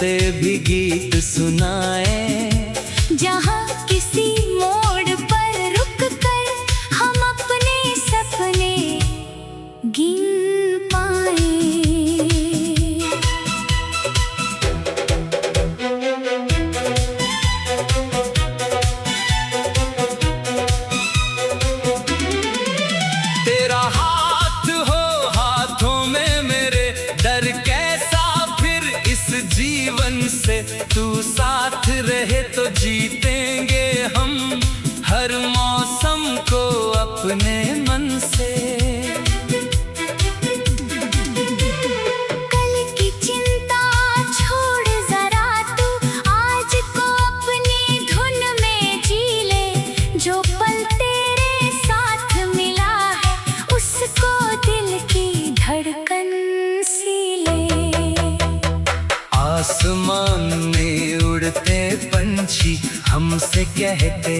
से भी गीत सुनाए। जहाँ किसी मोड़ पर रुक कर हम अपने सपने गिन पाए। तेरा हाथ हो हाथों में मेरे, डर कैसा फिर इस जीवन से। तू साथ रहे तो जीतेंगे हम हर मौसम को अपने मन से। कल की चिंता छोड़ जरा तू आज को अपनी धुन में जी ले। जो पल तेरे साथ मिला है उसको दिल की धड़कन सी ले। आसमान में उड़ते पंछी हमसे कहते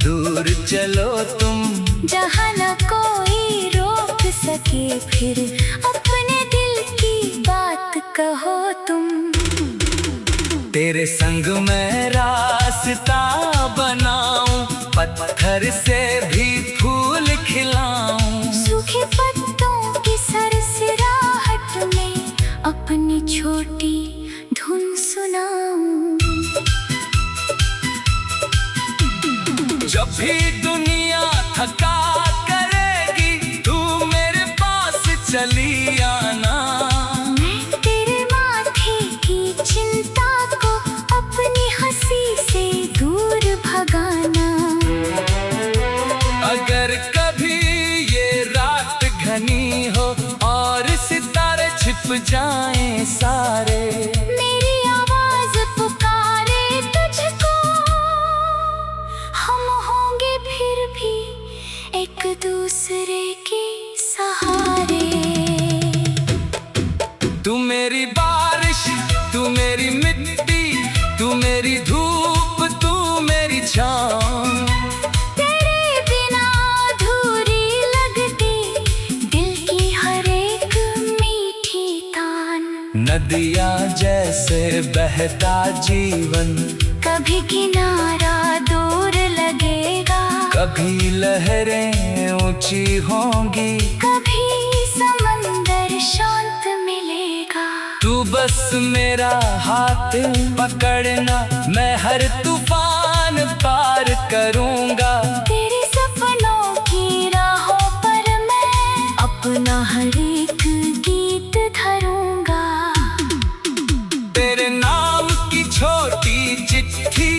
दूर चलो तुम। जहाँ न कोई रोक सके फिर अपने दिल की बात कहो तुम। तेरे संग मैं रास्ता बनाऊं, पत्थर से भी फूल खिलाऊं। सूखे पत्तों की सरसराहट में अपनी छोटी धुन सुनाऊं। जब भी दुनिया थका करेगी तू मेरे पास चली आना। मैं तेरे माथे की चिंता को अपनी हंसी से दूर भगाना। अगर कभी ये रात घनी हो और सितारे छिप जाएं सारे, मेरी आवाज पुकारे तुझको, हम होंगे फिर भी एक दूसरे के सहारे। तू मेरी बारिश, तू मेरी मिट्टी, तू मेरी धूप, तू मेरी छाँव। तेरे बिना अधूरी लगती दिल की हर एक मीठी तान। नदियाँ जैसे बहता जीवन, कभी किनारा दूर लगेगा, कभी लहरें ऊंची होंगी, कभी समंदर शांत मिलेगा। तू बस मेरा हाथ पकड़ना, मैं हर तूफान पार करूँगा। तेरे सपनों की राहों पर मैं अपना हर एक गीत धरूंगा। तेरे नाम की छोटी चिट्ठी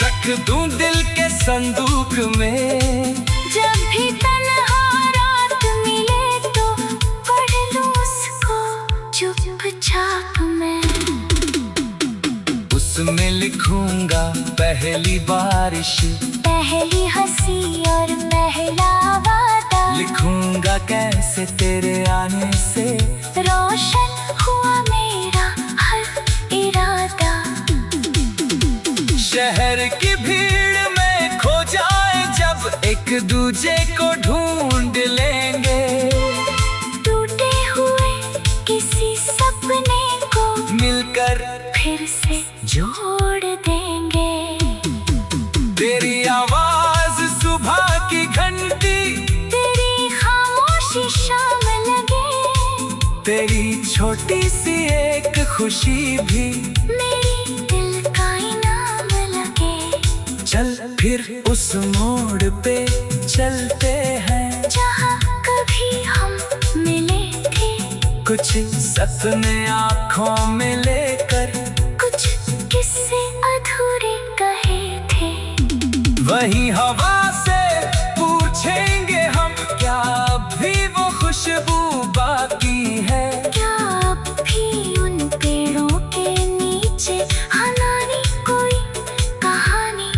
रख दूं दिल के संदूक में। जब भी तन्हा रात मिले तो पढ़ लूं उसको चुपचाप मैं। उसमें लिखूंगा पहली बारिश, पहली हंसी और पहला वादा। लिखूंगा कैसे तेरे आने से रोशन हुआ मेरा हर इरादा। शहर की भीड़ में खो जाए जब एक दूजे को ढूंढ लेंगे। टूटे हुए किसी सपने को मिलकर फिर से जोड़ देंगे। तेरी आवाज सुबह की घंटी, तेरी खामोशी शाम लगे, तेरी छोटी सी एक खुशी भी मेरी दिल का इनाम लगे। चल फिर उस मोड़ पे चलते हैं जहाँ कभी हम मिले थे, कुछ सपने आँखों में लेकर, कुछ किस्से अधूरे कहे थे। वही हवा से पूछेंगे हम क्या अभी वो खुशबू बाकी है। क्या अब भी उन पेड़ों के नीचे हमारी कोई कहानी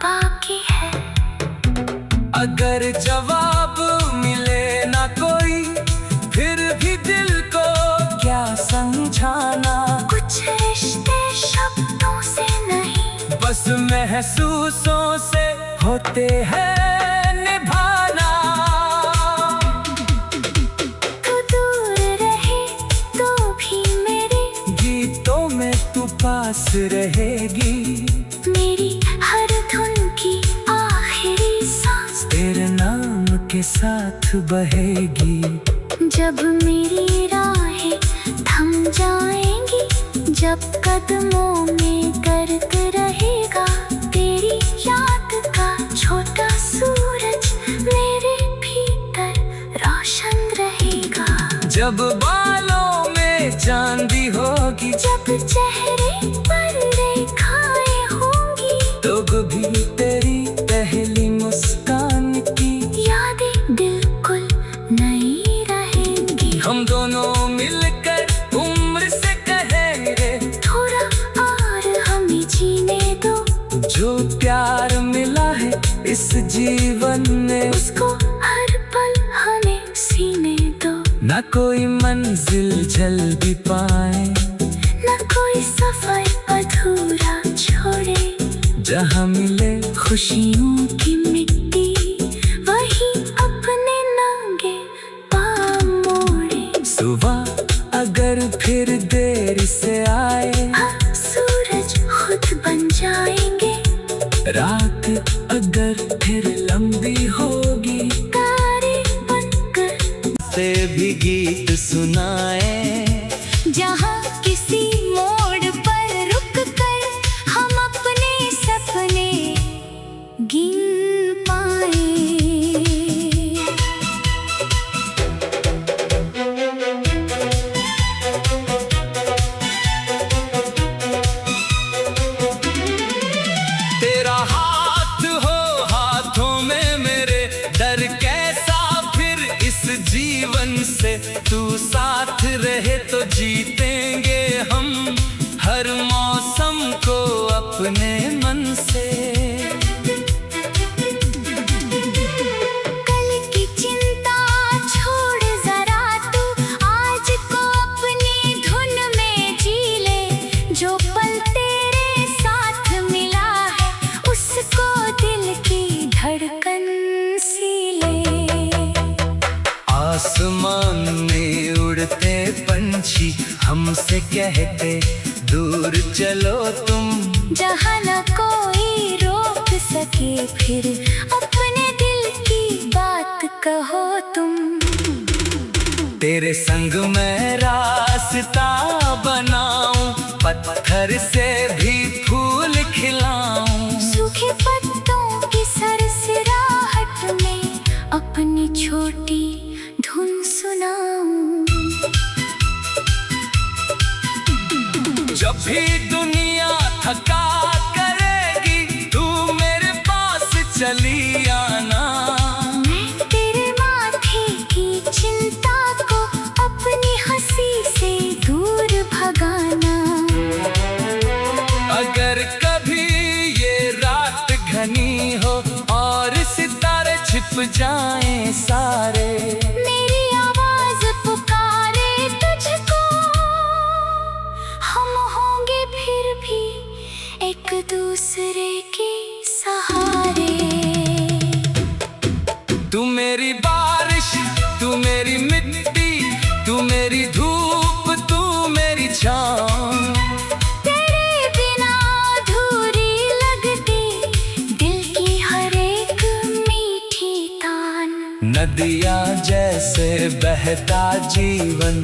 बाकी है। अगर जवाब मिले ना कोई फिर भी दिल को क्या समझाना। कुछ रिश्ते शब्दों से नहीं, बस महसूसों से होते हैं निभाना। तू दूर रहे तो भी मेरे गीतों में तू पास रहेगी। मेरी हर धुन की आखिरी सांस तेरे नाम के साथ बहेगी। जब मेरी राहें थम जाएंगी, जब कदमों में गर्क रहेगा तेरी याद का छोटा सूरज मेरे भीतर रोशन रहेगा। जब बालों में चांदी होगी, जब चेहरे पर रेखाएं होंगी, तो भी तेरी पहली मुस्कान की यादें बिल्कुल नई रहेंगी। हम दोनों मिलकर उम्र से कहेंगे थोड़ा और हमें जीने दो। जो प्यार मिला है इस जीवन में, उसको हर पल हमें सीने दो। ना कोई मंजिल जल्दी पाए, न कोई सफर अधूरा छोड़े। जहाँ मिले खुशियों की मिट्टी, वही अपने नंगे पाँव मोड़े। सुबह अगर फिर देर से आए, हाँ, सूरज खुद बन जाएंगे। रात अगर फिर लंबी होगी, तारे बनकर से भी गीत सुनाए। जहाँ किसी मोड़ पर रुक कर हम अपने सपने गिन पाए। तेरा हाथ हो हाथों में मेरे, डर कैसा फिर इस जीवन से। तू साथ रहे तो जीतेंगे हम हर मौसम को अपने मन से। कल की चिंता छोड़ जरा तू, आज को अपनी धुन में जी ले। जो पल तेरे साथ मिला है, उसको दिल की धड़कन सी ले। आसमान में उड़ते पंछी हमसे कहते दूर चलो तुम। जहाँ न कोई रोक सके, फिर अपने दिल की बात कहो तुम। तेरे संग मैं रास्ता बनाऊं, पत्थर से भी फूल खिलाऊं। सूखे पत्तों की सरसराहट में अपनी छोटी धुन सुनाऊं। जब भी दुनिया थका करेगी, तू मेरे पास चली आना। मैं तेरे माथे की चिंता को अपनी हंसी से दूर भगाना। अगर कभी ये रात घनी हो और सितारे छिप जाएं सारे, मेरी आवाज पुकारे तुझको, हम होंगे फिर भी एक दूसरे के सहारे। तू मेरी बारिश, तू मेरी मिट्टी, तू मेरी धूप, तू मेरी छाँव। तेरे बिना अधूरी लगती दिल की हर एक मीठी तान। नदियाँ जैसे बहता जीवन,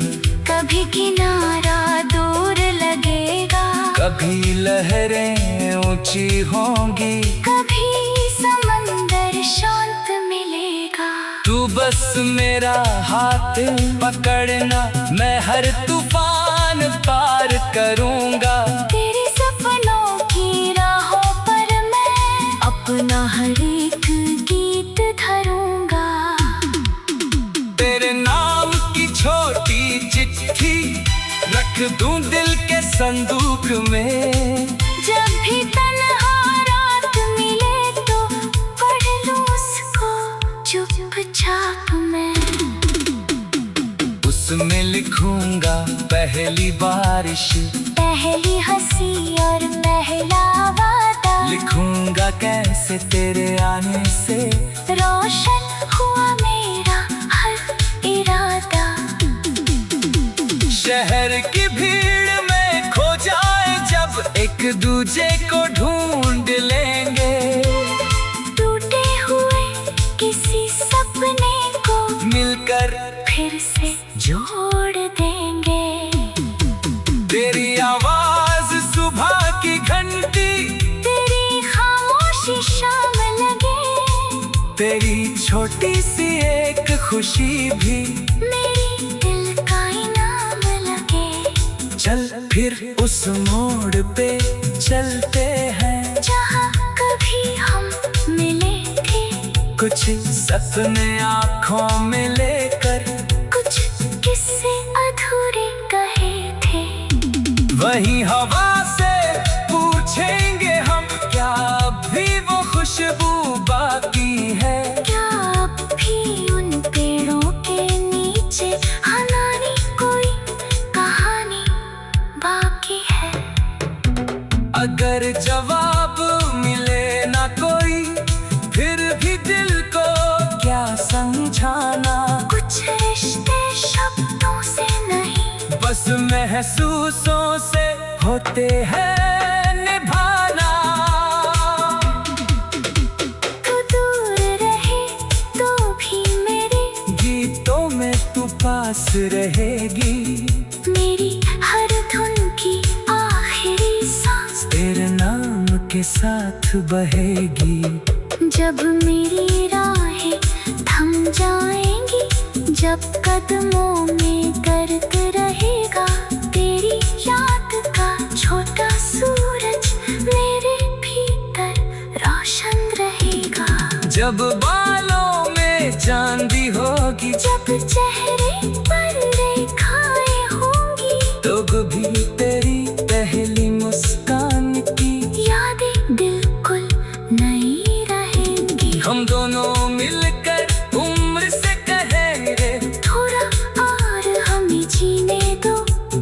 कभी किनारा दूर लगेगा, कभी लहरें ऊंची होंगी, कभी समंदर शांत मिलेगा। तू बस मेरा हाथ पकड़ना, मैं हर तूफान पार करूंगा। तेरे सपनों की राहों पर मैं अपना हर एक गीत धरूंगा। तेरे नाम की छोटी चिट्ठी रख दूं दिल के संदूक में। जब भी तन्हा रात मिले तो पढ़ लूं उसको चुपचाप मैं। उसमें लिखूंगा पहली बारिश, पहली हंसी और पहला वादा। लिखूंगा कैसे तेरे आने से रोशन हुआ मेरा हर इरादा। शहर की भीड़ में खो जाए एक दूजे को ढूंढ लेंगे, टूटे हुए किसी सपने को मिलकर फिर से जोड़ देंगे। तेरी आवाज सुबह की घंटी, तेरी खामोशी शाम लगे, तेरी छोटी सी एक खुशी भी मेरी दिल का इनाम लगे। चल फिर उस मोड़ पे चलते हैं, जहाँ कभी हम मिले थे, कुछ सपने आँखों में लेकर, कुछ किस्से अधूरे कहे थे। वही हवा से पूछेंगे हम, क्या अभी वो खुशबू बाकी है? क्या अब भी उन पेड़ों के नीचे हमारी कोई कहानी बाकी है? अगर जवाब मिले ना कोई, फिर भी दिल को क्या समझाना? कुछ रिश्ते शब्दों से नहीं, बस महसूसों से होते हैं निभाना। तू दूर रहे तो भी मेरे गीतों में तू पास रहेगी, मेरी हर धुन की आखिरी सांस तेरे नाम के साथ बहेगी। जब मेरी राहें थम जाएंगी, जब कदमों में गर्द रहेगा तेरी याद का छोटा सूरज, मेरे भीतर रोशन रहेगा। जब बालों में चांदी होगी, जब चेहरे पर रेखाएं होंगी, तब भी तेरी पहली मुस्कान की यादें बिल्कुल नई रहेंगी। हम दोनों मिलकर उम्र से कहेंगे, थोड़ा और हमें जीने दो,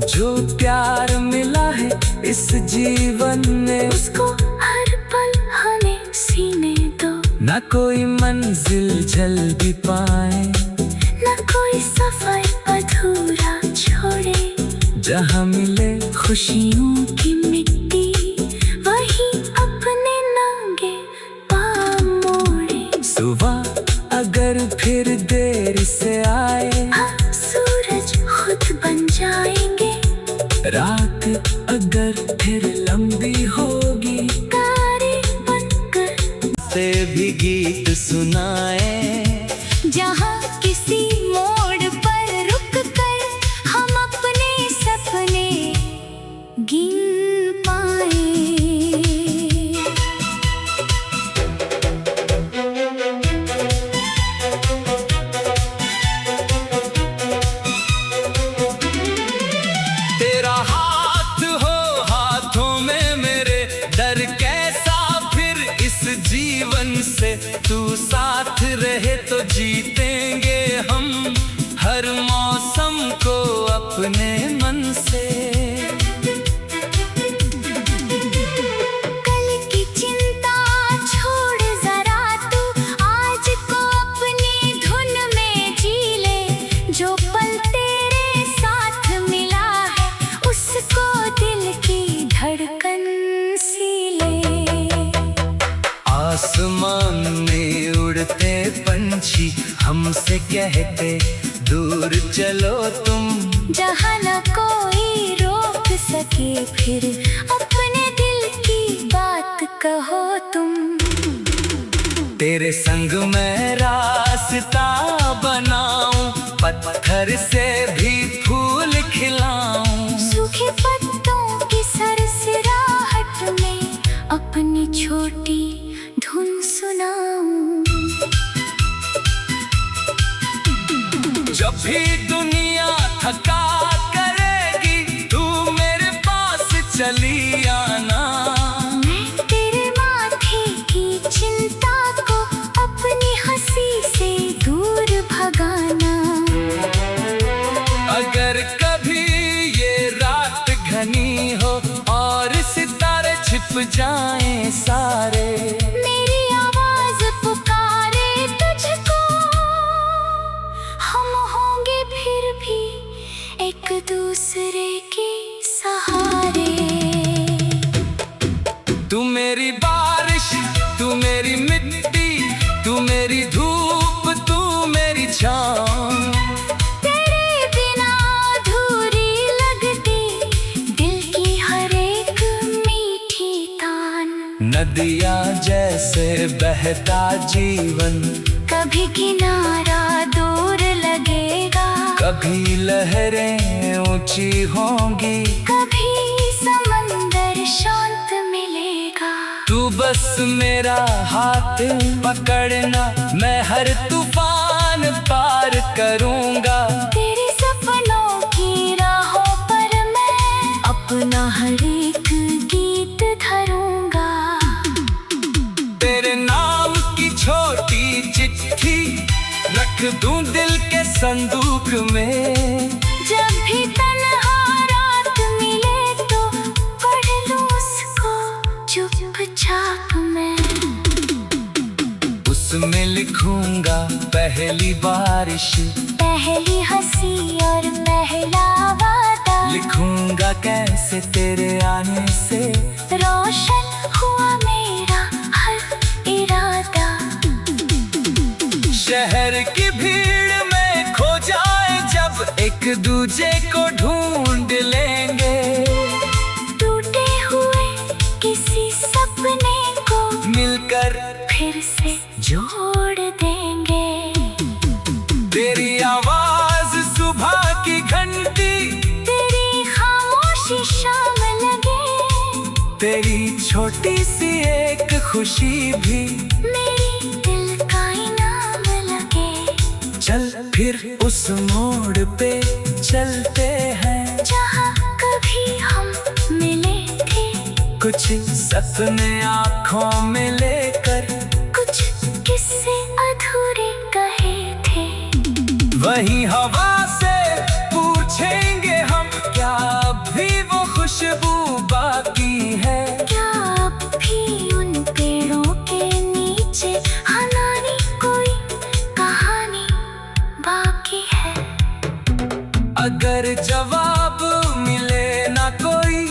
जो प्यार मिला है इस जीवन में, उसको हर पल हमें सीने दो। ना कोई मंजिल जल्दी पाए, न कोई सफर अधूरा छोड़े, जहाँ मिले खुशियों की मिट्टी वही अपने नंगे पाँव मोड़े। सुबह अगर फिर देर से आए, हाँ, सूरज खुद बन जाएंगे, रात अगर फिर लंबी होगी, तारे बनकर से भी गीत सुनाए। जहाँ किसी मोड़ पर रुक कर हम अपने सपने गिन पाए। तेरा हाथ हो हाथों में मेरे, डर कैसा फिर इस जीवन से? तू साथ रहे तो जीतेंगे हम हर मौसम को अपने मन से। कल की चिंता छोड़ जरा तू, आज को अपनी धुन में जी ले, जो पल तेरे साथ मिला है उसको दिल की धड़कन सी ले। आसमान में उड़ते पंछी हमसे कहते, दूर चलो तुम, जहाँ न कोई रोक सके, फिर अपने दिल की बात कहो तुम। तेरे संग मैं रास्ता बनाऊं, पत्थर से भी फूल खिलाऊं, सूखे पत्तों की सरसराहट में अपनी छोटी धुन सुनाऊं। जब भी दुनिया थका करेगी, तू मेरे पास चली आना। मैं तेरे माथे की चिंता को अपनी हंसी से दूर भगाना। अगर कभी ये रात घनी हो और सितारे छिप जाएं सारे, मेरी आवाज पुकारे तुझको, हम होंगे फिर भी एक दूसरे के सहारे। तू मेरी बारिश, तू मेरी मिट्टी, तू मेरी धूप, तू मेरी छाँव। तेरे बिना अधूरी लगती दिल की हर एक मीठी तान। नदियाँ जैसे बहता जीवन, कभी किनारा दूर लगेगा, कभी लहरें ऊंची होंगी, कभी समंदर शांत मिलेगा। तू बस मेरा हाथ पकड़ना, मैं हर तूफान पार करूंगा। तेरे सपनों की राहों पर मैं अपना हर एक गीत धरूंगा। तेरे नाम की छोटी चिट्ठी रख दूं दिल के संदूक में। जब भी तन्हा रात मिले तो पढ़ लूं उसको चुपचाप मैं। उसमें लिखूंगा पहली बारिश, पहली हंसी और पहला वादा। लिखूंगा कैसे तेरे आने से रोशन हुआ मेरा हर इरादा। शहर की भीड़ में खो जाए जब, एक दूजे को ढूंढ लेंगे। टूटे हुए किसी सपने को मिलकर फिर से जोड़ देंगे। तेरी आवाज सुबह की घंटी, तेरी खामोशी शाम लगे, तेरी छोटी सी एक खुशी भी मेरी दिल का इनाम लगे। चल फिर उस मोड़ पे चलते हैं, जहाँ कभी हम मिले थे, कुछ सपने आँखों में लेकर, कुछ किस्से अधूरे कहे थे। वही हवा से पूछेंगे हम, क्या अब भी वो खुशबू बाकी है? क्या अब भी उन पेड़ों के नीचे हमारी कोई कहानी बाकी है? अगर जवाब मिले ना कोई,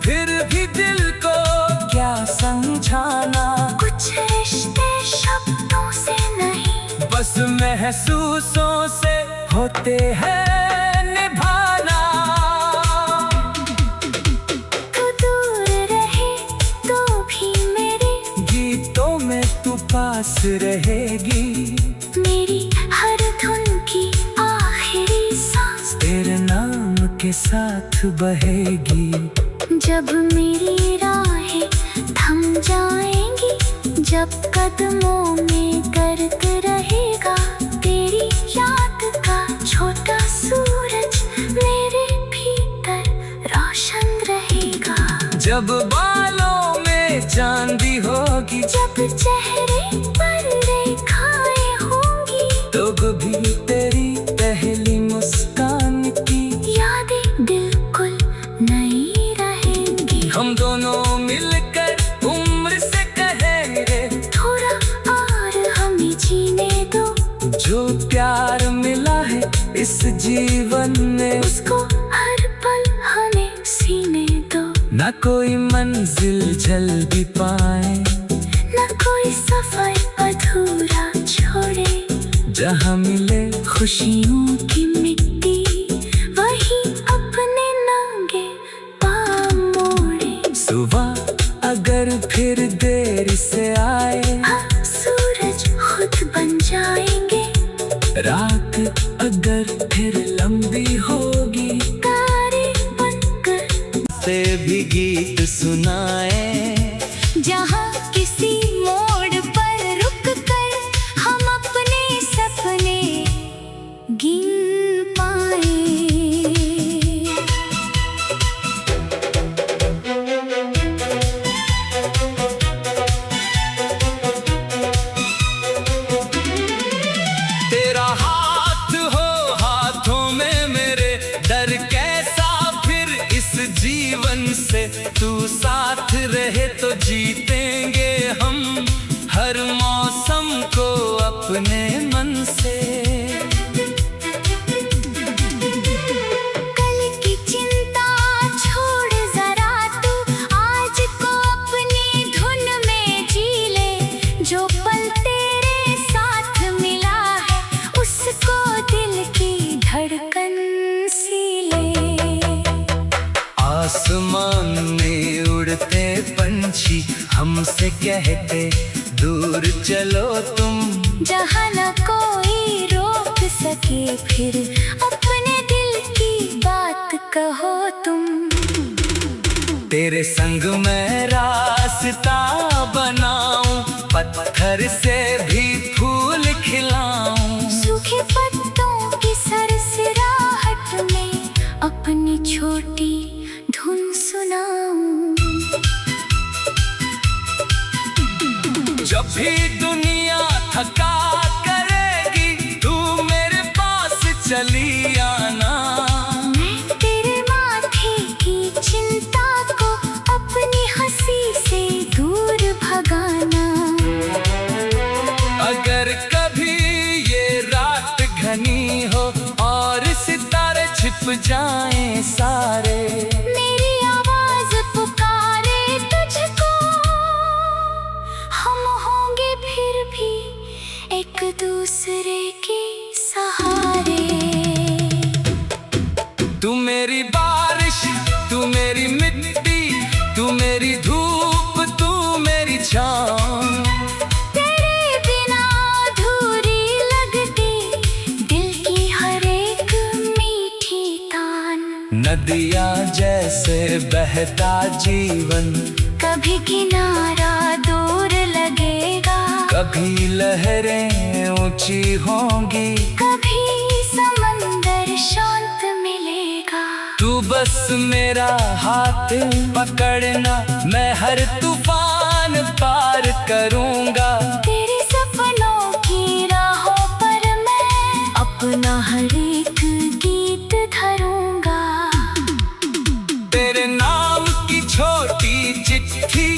फिर भी दिल को क्या समझाना? कुछ रिश्ते शब्दों से नहीं, बस महसूसों से होते हैं निभाना। तू दूर रहे तो भी मेरे गीतों में तू पास रहेगी, मेरी हर धुन की आखिरी सांस तेरे नाम के साथ बहेगी। जब मेरी राहें थम जाएंगी, जब कदमों में गर्द रहेगा तेरी याद का छोटा सूरज, मेरे भीतर रोशन रहेगा। जब बालों में चांदी होगी, जब चेहरे पर रेखाएं होंगी, तो भी तेरी पहली मुस्कान की यादें बिल्कुल नई रहेंगी। हम दोनों मिलकर उम्र से कहेंगे, थोड़ा और हमें जीने दो। जो प्यार मिला है इस जीवन में, उसको हर पल हमें सीने दो। ना कोई मंजिल जल्दी पाए, न कोई सफर अधूरा छोड़े। जहाँ मिले खुशियों की मिट्टी, वही अपने नांगे पाँव मोड़े। सुबह अगर फिर देर से आए, हाँ, सूरज खुद बन जाएंगे। रात अगर फिर लंबी होगी, तारे बनकर से भी गीत सुनाए। जहाँ किसी मोड़ पर रुक कर हम अपने सपने गिन पाए। तेरा हाथ हो हाथों में मेरे, डर कैसा फिर इस जीवन से? तू साथ रहे तो जीतेंगे हम। उड़ते पंछी हमसे कहते दूर चलो तुम, जहाँ न कोई रोक सके फिर अपने दिल की बात कहो तुम। तेरे संग मैं रास्ता बनाऊं, पत्थर से भी फूल खिलाऊं, सूखे पत्तों की सरसराहट में अपनी छोटी धुन सुनाऊं। जब भी दुनिया थका करेगी तू मेरे पास चली आना, मैं तेरे माथे की चिंता को अपनी हंसी से दूर भगाना। अगर कभी ये रात घनी हो और सितारे छिप जाएं सारे, मेरी आवाज पुकारे तुझको, हम होंगे फिर भी एक दूसरे के सहारे। तू मेरी बारिश, तू मेरी मिट्टी, तू मेरी धूप, तू मेरी छाँव, तेरे बिना अधूरी लगती दिल की हर एक मीठी तान। नदियाँ जैसे बहता जीवन, कभी किनारा दूर लगेगा, कभी लहरें ऊंची होंगी, कभी समंदर शांत मिलेगा। तू बस मेरा हाथ पकड़ना, मैं हर तूफान पार करूंगा। तेरे सपनों की राहों पर मैं अपना हर एक गीत धरूंगा। तेरे नाम की छोटी चिट्ठी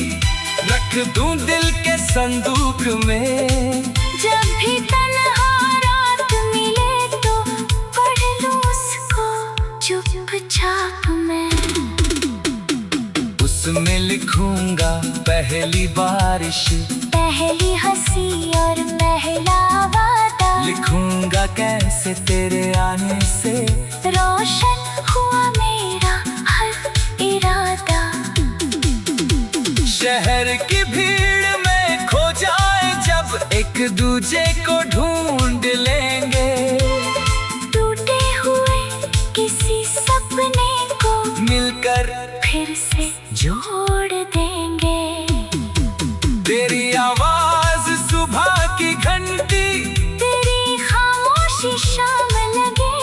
रख दूं दिल के संदूक में, जब भी तन्हा रात मिले तो पढ़ लूं उसको चुपचाप मैं। उसमें लिखूंगा पहली बारिश, पहली हंसी और पहला वादा, लिखूंगा कैसे तेरे आने से रोशन हुआ मेरा हर इरादा। शहर की भीड़ में खो जाए जब एक दूजे को ढूंढ लेंगे, टूटे हुए किसी सपने को मिलकर फिर से जोड़ देंगे। तेरी आवाज सुबह की घंटी, तेरी खामोशी शाम लगे,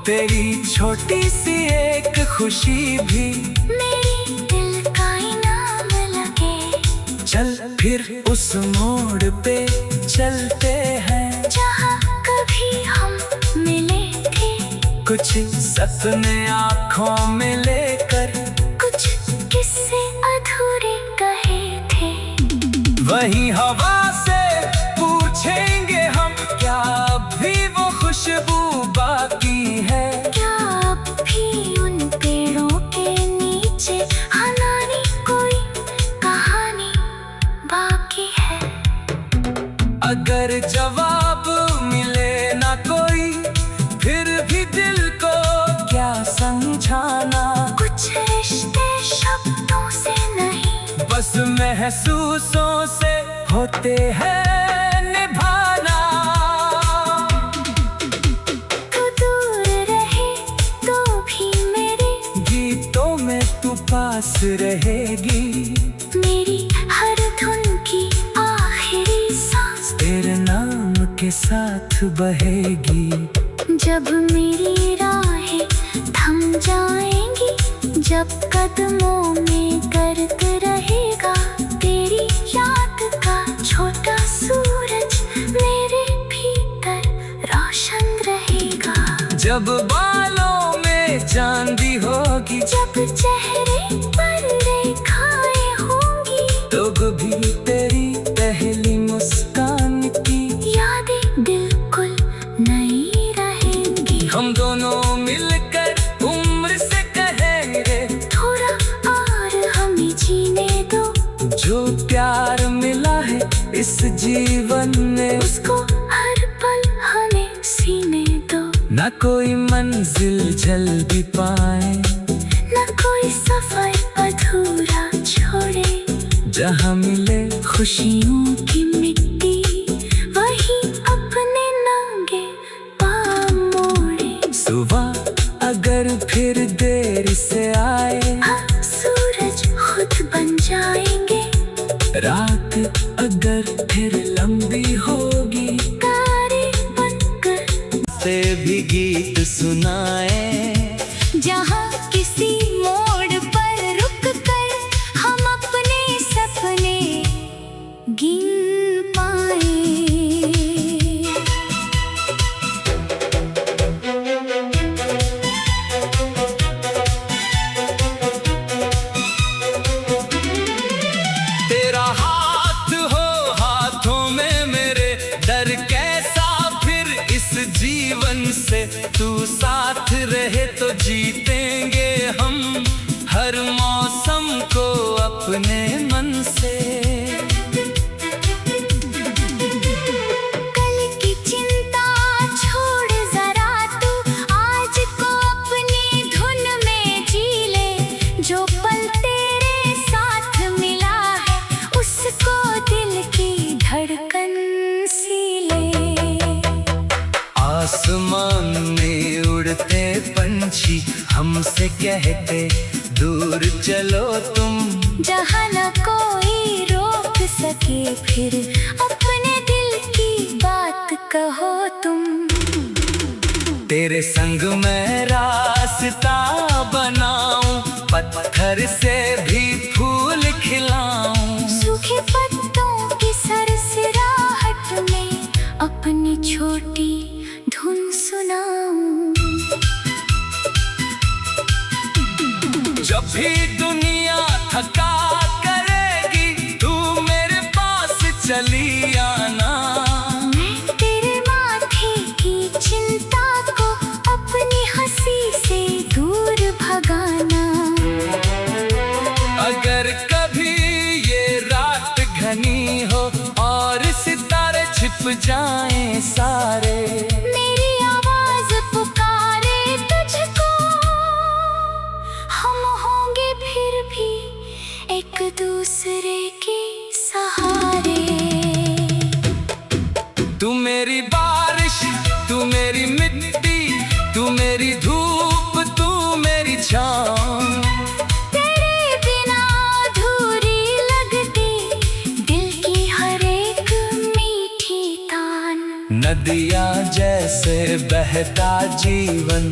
तेरी छोटी सी एक खुशी भी मेरी दिल का इनाम लगे। चल फिर उस मोड़ पे चलते हैं, जहाँ कभी हम मिले थे, कुछ सपने आँखों में लेकर, कुछ किस्से अधूरे कहे थे। वही हवा से पूछेंगे हम, क्या अब भी वो खुशबू बाकी है, क्या अब भी उन पेड़ों के नीचे हमारी कोई कहानी बाकी है। अगर जवाब मिले ना कोई फिर भी दिल को क्या समझाना, कुछ रिश्ते शब्दों से नहीं, बस महसूसों से होते हैं निभाना। तू दूर रहे तो भी मेरे गीतों में तू पास रहेगी, मेरी हर धुन की आखिरी सांस तेरे नाम के साथ बहेगी। जब मेरी राहें थम जाएंगी, जब कदमों में गर्द रहेगा, तेरी याद का छोटा सूरज मेरे भीतर रोशन रहेगा। जब बालों में चांदी होगी, जब चेहरे पर रेखाएं होंगी, तब भी तेरी पहली मुस्कान की यादें बिल्कुल नई रहेंगी। हम दोनों मिलकर उम्र से कहेंगे, थोड़ा और हमें जीने दो, जो प्यार मिला है इस जीवन में, उसको हर पल हमें सीने दो। न कोई मंजिल जल्दी पाए, न कोई सफर अधूरा जहाँ मिले खुशियों की मिट्टी वही अपने नंगे पाँव मोड़े। सुबह अगर फिर देर से आए, हाँ, सूरज खुद बन जाएंगे। रात अगर फिर लंबी होगी, तारे बनकर से भी गीत सुनाए। जहाँ किसी मोड़ पर रुक कर हम अपने सपने गिन पाए। तेरा हाथ हो हाथों में मेरे, डर कैसा फिर इस जीवन से। तू साथ रहे तो जीतेंगे हम हर मौसम को अपने मन से। कल की चिंता छोड़ जरा तू आज को अपनी धुन में जी ले। जो पल तेरे साथ मिला है उसको दिल की धड़कन सी ले। आसमान में उड़ते पंछी हमसे कहते, दूर चलो तुम। जहाँ न कोई रोक सके फिर अपने दिल की बात कहो तुम। तेरे संग मैं रास्ता बनाऊं, पत्थर से भी फूल खिलाऊं। सूखे पत्तों की सरसराहट में अपनी छोटी धुन सुनाऊं। जब भी दुनिया थका करेगी, तू मेरे पास चली आना। मैं तेरे माथे की चिंता को अपनी हंसी से दूर भगाना। अगर कभी ये रात घनी हो और सितारे छिप जाएं सारे, मेरी आवाज पुकारे तुझको, हम होंगे फिर भी एक दूसरे के सहारे। तू मेरी बारिश, तू मेरी मिट्टी, तू मेरी धूप, तू मेरी छाँव। तेरे बिना अधूरी लगती दिल की हर एक मीठी तान। नदियाँ जैसे बहता जीवन,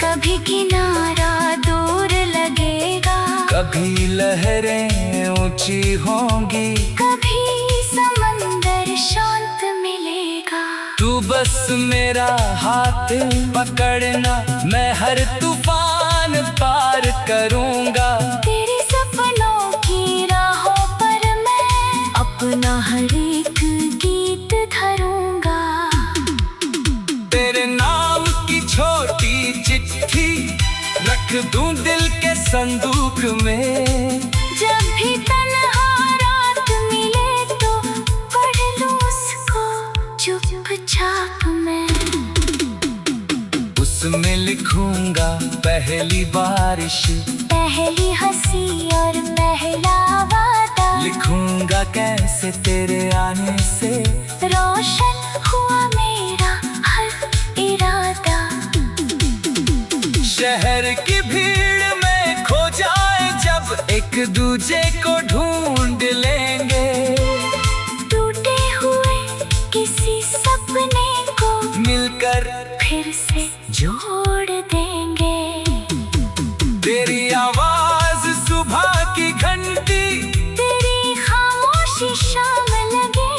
कभी किनारा दूर लगेगा, कभी लहरें ऊंची होंगी, कभी समंदर शांत मिलेगा। तू बस मेरा हाथ पकड़ना, मैं हर तूफान पार करूँगा। तेरे सपनों की राहों पर मैं अपना हर एक गीत धरूंगा। तेरे नाम की छोटी चिट्ठी रख दूं दिल के संदूक में। जब भी तन्हा रात मिले तो पढ़ लूं उसको चुपचाप मैं। उसमें लिखूंगा पहली बारिश, पहली हंसी और पहला वादा। लिखूंगा कैसे तेरे आने से रोशन हुआ मेरा हर इरादा। शहर की भीड़ में खो जाए जब, एक दूजे को ढूंढ लेंगे। टूटे हुए किसी सपने को मिलकर फिर से जोड़ देंगे। तेरी आवाज सुबह की घंटी, तेरी खामोशी शाम लगे,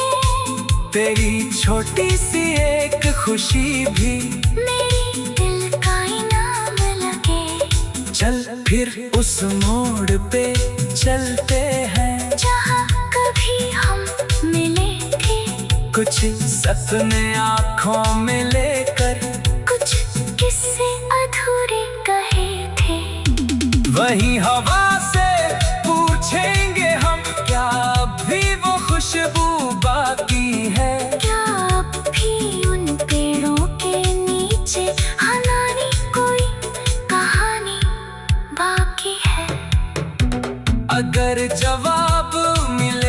तेरी छोटी सी एक खुशी भी मेरी दिल का इनाम लगे। चल फिर उस मोड़ पे चलते हैं, जहाँ कभी हम मिले थे। कुछ सपने आँखों में लेकर, कुछ किस्से अधूरे कहे थे। वही हवा से पूछेंगे हम, क्या अभी वो खुशबू बाकी है। क्या अब भी उन पेड़ों के नीचे हमारी कोई कहानी बाकी है। अगर जवाब मिले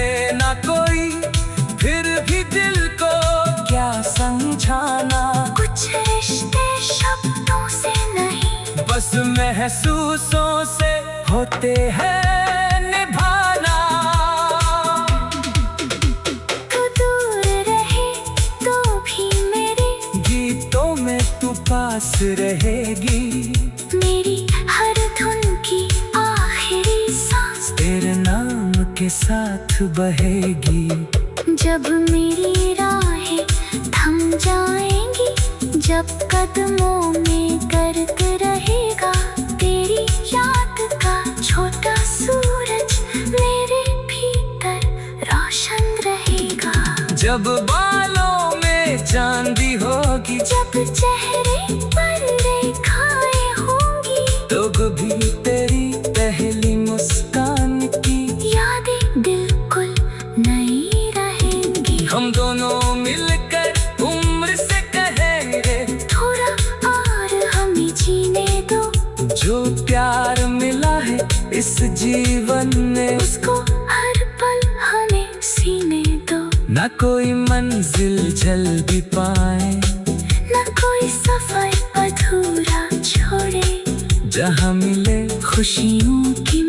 महसूसों से होते हैं निभाना। तू दूर रहे तो भी मेरे गीतों में तू पास रहेगी। मेरी हर धुन की आखिरी सांस तेरे नाम के साथ बहेगी। जब मेरी राहें थम जाएंगी, जब कदमों में गर्द रहेगा तेरी याद का छोटा सूरज, मेरे भीतर रोशन रहेगा। जब बालों में चांदी होगी, जब चेहरे पर रेखाएं होंगी, तो भी तेरी पहली मुस्कान की यादें बिल्कुल नई रहेंगी। हम दोनों मिलकर उम्र से कहेंगे, थोड़ा और हमें जीने दो। जो प्यार मिला है इस जीवन में, उसको हर पल हमें सीने दो। ना कोई मंजिल चल भी पाए, न कोई सफर अधूरा छोड़े। जहाँ मिले खुशियों की